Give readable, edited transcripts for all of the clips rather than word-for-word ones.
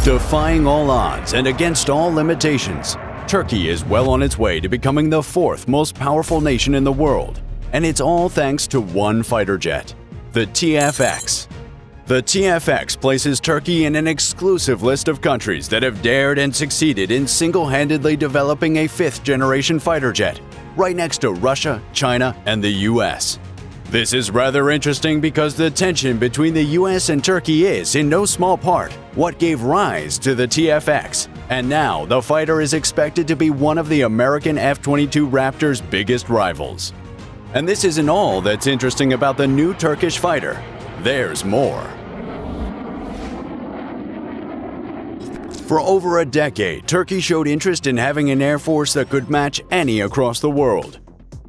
Defying all odds and against all limitations, Turkey is well on its way to becoming the fourth most powerful nation in the world, and it's all thanks to one fighter jet, the TFX. The TFX places Turkey in an exclusive list of countries that have dared and succeeded in single-handedly developing a fifth-generation fighter jet, right next to Russia, China, and the US. This is rather interesting because the tension between the US and Turkey is, in no small part, what gave rise to the TFX, and now the fighter is expected to be one of the American F-22 Raptor's biggest rivals. And this isn't all that's interesting about the new Turkish fighter. There's more. For over a decade, Turkey showed interest in having an air force that could match any across the world.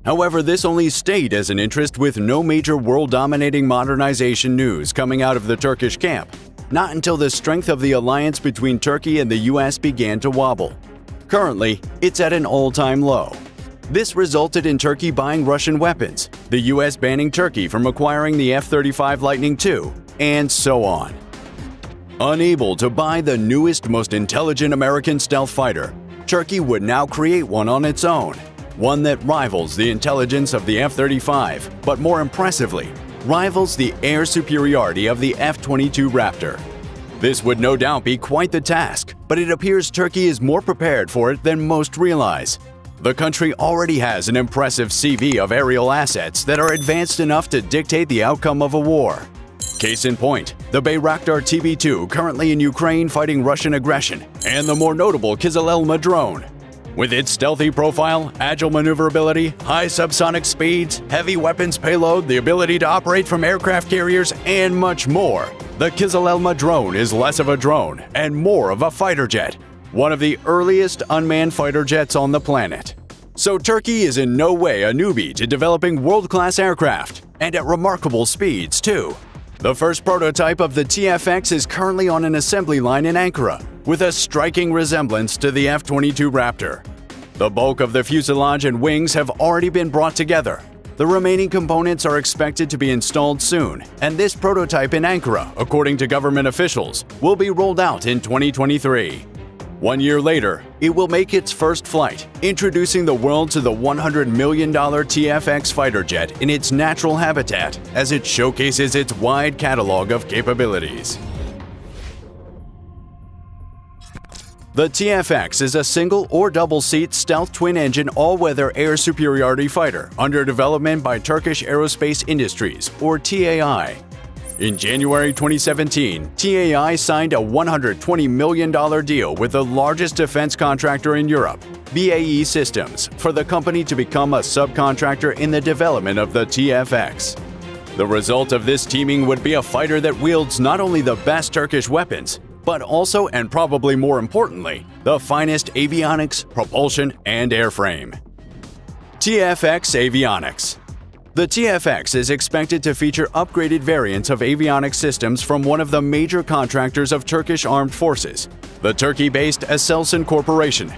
However, this only stayed as an interest with no major world-dominating modernization news coming out of the Turkish camp, not until the strength of the alliance between Turkey and the US began to wobble. Currently, it's at an all-time low. This resulted in Turkey buying Russian weapons, the US banning Turkey from acquiring the F-35 Lightning II, and so on. Unable to buy the newest, most intelligent American stealth fighter, Turkey would now create one on its own. One that rivals the intelligence of the F-35, but more impressively, rivals the air superiority of the F-22 Raptor. This would no doubt be quite the task, but it appears Turkey is more prepared for it than most realize. The country already has an impressive CV of aerial assets that are advanced enough to dictate the outcome of a war. Case in point, the Bayraktar TB2 currently in Ukraine fighting Russian aggression, and the more notable Kızılelma drone. With its stealthy profile, agile maneuverability, high subsonic speeds, heavy weapons payload, the ability to operate from aircraft carriers, and much more, the Kızılelma drone is less of a drone and more of a fighter jet, one of the earliest unmanned fighter jets on the planet. So Turkey is in no way a newbie to developing world-class aircraft, and at remarkable speeds too. The first prototype of the TFX is currently on an assembly line in Ankara, with a striking resemblance to the F-22 Raptor. The bulk of the fuselage and wings have already been brought together. The remaining components are expected to be installed soon, and this prototype in Ankara, according to government officials, will be rolled out in 2023. 1 year later, it will make its first flight, introducing the world to the $100 million TFX fighter jet in its natural habitat as it showcases its wide catalog of capabilities. The TFX is a single or double-seat stealth twin-engine all-weather air superiority fighter under development by Turkish Aerospace Industries, or TAI. In January 2017, TAI signed a $120 million deal with the largest defense contractor in Europe, BAE Systems, for the company to become a subcontractor in the development of the TFX. The result of this teaming would be a fighter that wields not only the best Turkish weapons, but also, and probably more importantly, the finest avionics, propulsion, and airframe. TFX Avionics. The TFX is expected to feature upgraded variants of avionics systems from one of the major contractors of Turkish armed forces, the Turkey-based Aselsan Corporation.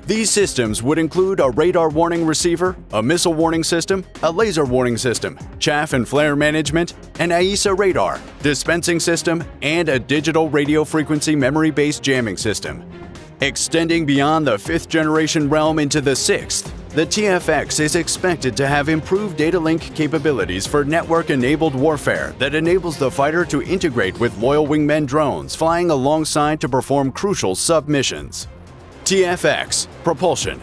These systems would include a radar warning receiver, a missile warning system, a laser warning system, chaff and flare management, an AESA radar, dispensing system, and a digital radio frequency memory-based jamming system. Extending beyond the fifth-generation realm into the sixth, the TFX is expected to have improved data link capabilities for network-enabled warfare that enables the fighter to integrate with loyal wingmen drones flying alongside to perform crucial sub-missions. TFX Propulsion.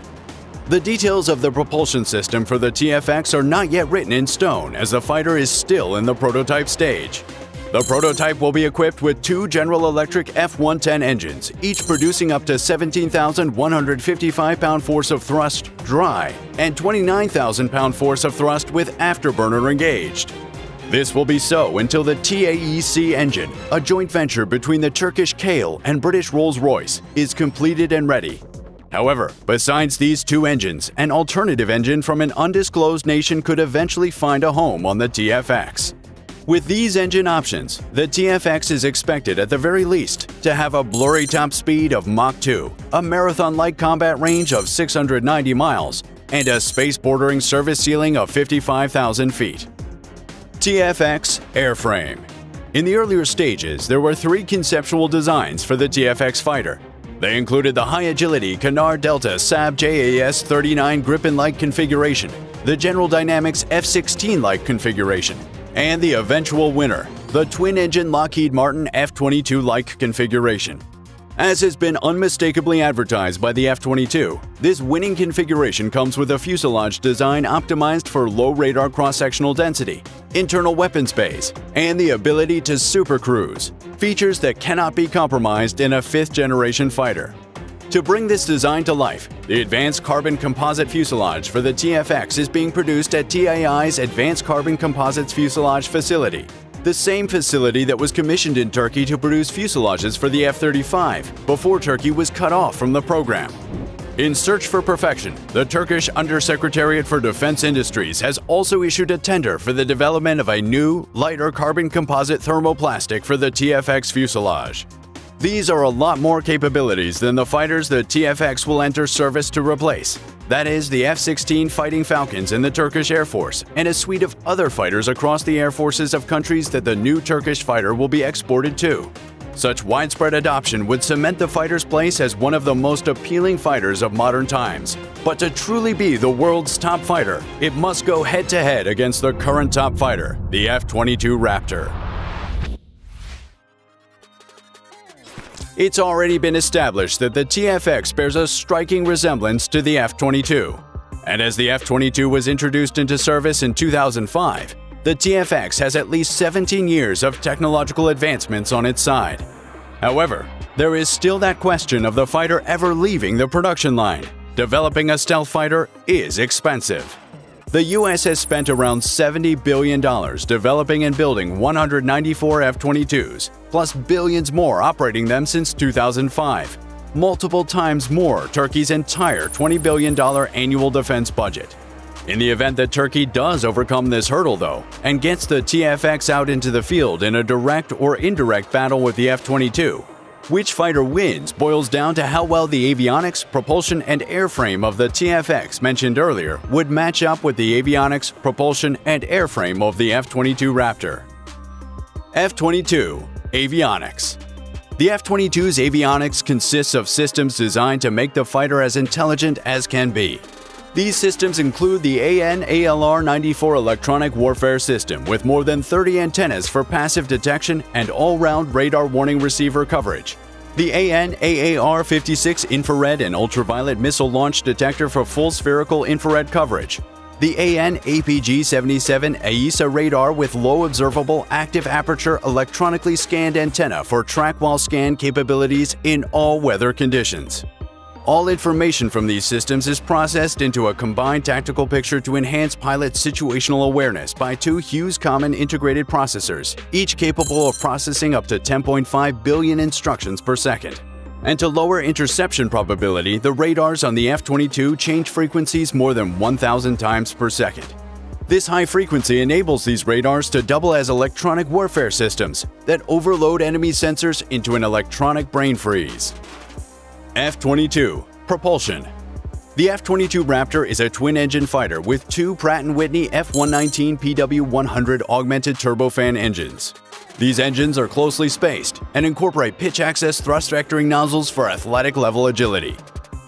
The details of the propulsion system for the TFX are not yet written in stone as the fighter is still in the prototype stage. The prototype will be equipped with two General Electric F-110 engines, each producing up to 17,155 pound-force of thrust dry and 29,000 pound-force of thrust with afterburner engaged. This will be so until the TAEC engine, a joint venture between the Turkish Kale and British Rolls-Royce, is completed and ready. However, besides these two engines, an alternative engine from an undisclosed nation could eventually find a home on the TFX. With these engine options, the TFX is expected at the very least to have a blurry top speed of Mach 2, a marathon-like combat range of 690 miles, and a space-bordering service ceiling of 55,000 feet. TFX Airframe. In the earlier stages, there were three conceptual designs for the TFX fighter. They included the high-agility Canard Delta SAB JAS-39 Gripen-like configuration, the General Dynamics F-16-like configuration, and the eventual winner, the twin-engine Lockheed Martin F-22-like configuration. As has been unmistakably advertised by the F-22, this winning configuration comes with a fuselage design optimized for low radar cross-sectional density, internal weapon space, and the ability to supercruise, features that cannot be compromised in a fifth-generation fighter. To bring this design to life, the Advanced Carbon Composite Fuselage for the TFX is being produced at TAI's Advanced Carbon Composites Fuselage facility, the same facility that was commissioned in Turkey to produce fuselages for the F-35 before Turkey was cut off from the program. In search for perfection, the Turkish Undersecretariat for Defense Industries has also issued a tender for the development of a new, lighter carbon composite thermoplastic for the TFX fuselage. These are a lot more capabilities than the fighters the TFX will enter service to replace. That is, the F-16 Fighting Falcons in the Turkish Air Force and a suite of other fighters across the air forces of countries that the new Turkish fighter will be exported to. Such widespread adoption would cement the fighter's place as one of the most appealing fighters of modern times. But to truly be the world's top fighter, it must go head-to-head against the current top fighter, the F-22 Raptor. It's already been established that the TFX bears a striking resemblance to the F-22. And as the F-22 was introduced into service in 2005, the TFX has at least 17 years of technological advancements on its side. However, there is still that question of the fighter ever leaving the production line. Developing a stealth fighter is expensive. The U.S. has spent around $70 billion developing and building 194 F-22s, plus billions more operating them since 2005, multiple times more Turkey's entire $20 billion annual defense budget. In the event that Turkey does overcome this hurdle, though, and gets the TFX out into the field in a direct or indirect battle with the F-22, which fighter wins boils down to how well the avionics, propulsion, and airframe of the TFX mentioned earlier would match up with the avionics, propulsion, and airframe of the F-22 Raptor. F-22 Avionics. The F-22's avionics consists of systems designed to make the fighter as intelligent as can be. These systems include the AN/ALR-94 electronic warfare system with more than 30 antennas for passive detection and all-round radar warning receiver coverage, the AN/AAR-56 infrared and ultraviolet missile launch detector for full spherical infrared coverage, the AN/APG-77 AESA radar with low observable active aperture electronically scanned antenna for track-while-scan capabilities in all weather conditions. All information from these systems is processed into a combined tactical picture to enhance pilot situational awareness by two Hughes Common Integrated Processors, each capable of processing up to 10.5 billion instructions per second. And to lower interception probability, the radars on the F-22 change frequencies more than 1,000 times per second. This high frequency enables these radars to double as electronic warfare systems that overload enemy sensors into an electronic brain freeze. F-22 Propulsion. The F-22 Raptor is a twin-engine fighter with two Pratt & Whitney F-119 PW100 augmented turbofan engines. These engines are closely spaced and incorporate pitch-access thrust-vectoring nozzles for athletic-level agility.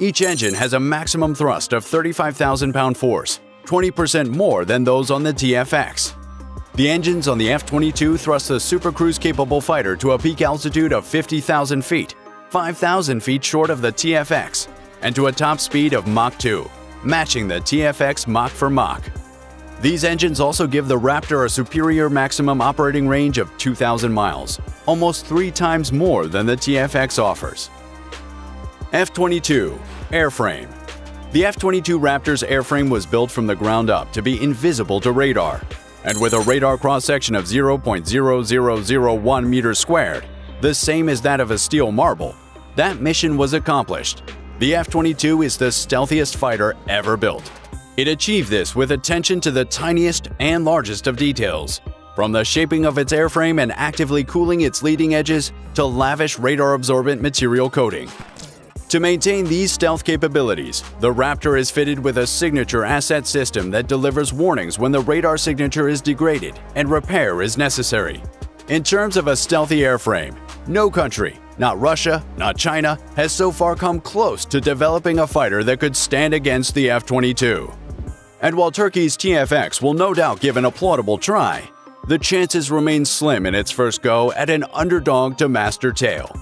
Each engine has a maximum thrust of 35,000 pound-force, 20% more than those on the TFX. The engines on the F-22 thrust the supercruise-capable fighter to a peak altitude of 50,000 feet, 5,000 feet short of the TFX, and to a top speed of Mach 2, matching the TFX Mach for Mach. These engines also give the Raptor a superior maximum operating range of 2,000 miles, almost 3 times more than the TFX offers. F-22 Airframe. The F-22 Raptor's airframe was built from the ground up to be invisible to radar, and with a radar cross-section of 0.0001 meters squared, the same as that of a steel marble, that mission was accomplished. The F-22 is the stealthiest fighter ever built. It achieved this with attention to the tiniest and largest of details, from the shaping of its airframe and actively cooling its leading edges to lavish radar-absorbent material coating. To maintain these stealth capabilities, the Raptor is fitted with a signature asset system that delivers warnings when the radar signature is degraded and repair is necessary. In terms of a stealthy airframe, no country, not Russia, not China, has so far come close to developing a fighter that could stand against the F-22. And while Turkey's TFX will no doubt give an applaudable try, the chances remain slim in its first go at an underdog to master tail.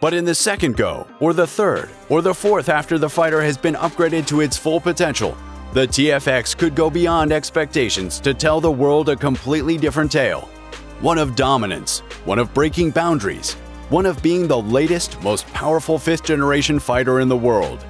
But in the second go, or the third, or the fourth after the fighter has been upgraded to its full potential, the TFX could go beyond expectations to tell the world a completely different tale. One of dominance, one of breaking boundaries, one of being the latest, most powerful fifth-generation fighter in the world.